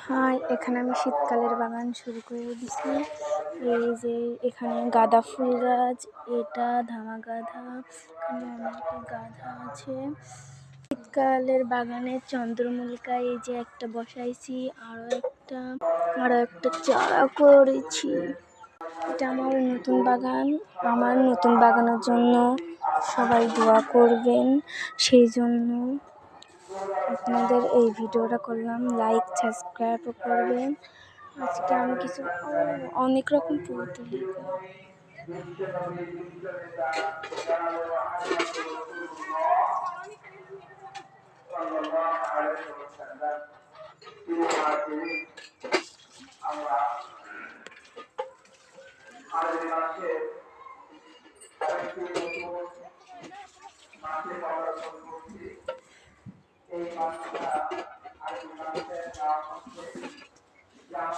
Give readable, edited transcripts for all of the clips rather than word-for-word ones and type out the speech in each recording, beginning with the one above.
হ্যাঁ, এখানে আমি শীতকালের বাগান শুরু করে দিছি। এই যে এখানে গাঁদা ফুল গাছ, এটা ধামা গাঁদা, এখানে অনেক গাঁদা আছে। শীতকালের বাগানে চন্দ্রমল্লিকা এই যে একটা বসাইছি, আরও একটা চারা করেছি। এটা আমার নতুন বাগান। আমার নতুন বাগানের জন্য সবাই দোয়া করবেন। সেই জন্য আপনাদের এই ভিডিওটা করলাম, লাইক সাবস্ক্রাইবও করবেন। আজকে আমি কিছু অনেক রকম ফুল তুলি।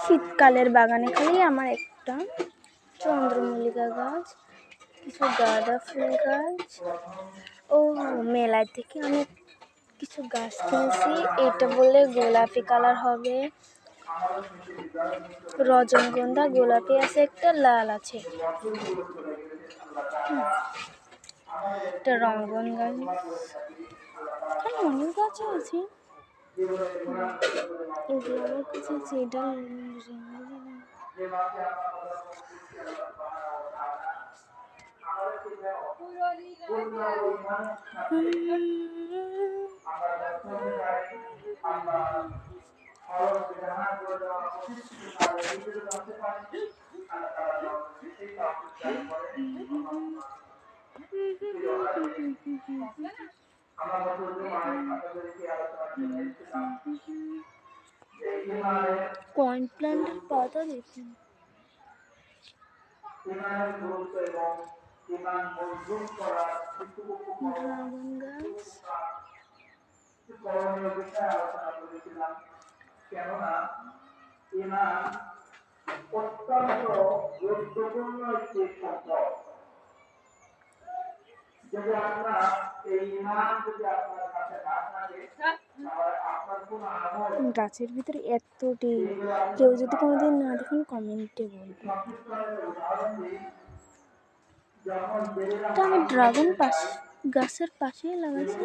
শীতকালের বাগানে খালি আমার একটা চন্দ্রমল্লিকা গাছ, কিছু গাঁদা ফুল গাছ ও মেলায় থেকে আমি কিছু গাছ কিনেছি। এটা বললে গোলাপি কালার হবে, রজনীগন্ধা গোলাপি আছে, একটা লাল আছে। একটা রঙ্গন গাছ, অনেক গাছ আছে। এগুলো আমার কাছে যেটা কয়েন প্ল্যান্টের পাতা দেখুন। ড্রাগন গাছ, কেননা ইমান অত্যন্ত গুরুত্বপূর্ণ একটি সম্পদ। যদি আপনার এই ইমান যদি আপনার কাছে না থাকে, তাহলে আপনার কোনো আমল। গাছের ভিতরে এতটি, কেউ যদি কোনোদিন না দেখেন কমেন্টে বলবেন। আমি ড্রাগন গাছের পাশেই লাগাইছি।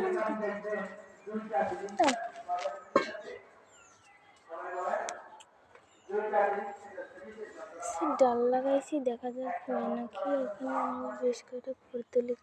ডাল লাগাইছি, দেখা যাক হয় নাকি। এখানে আমি বেশ কয়েকটা ফুল তুলি।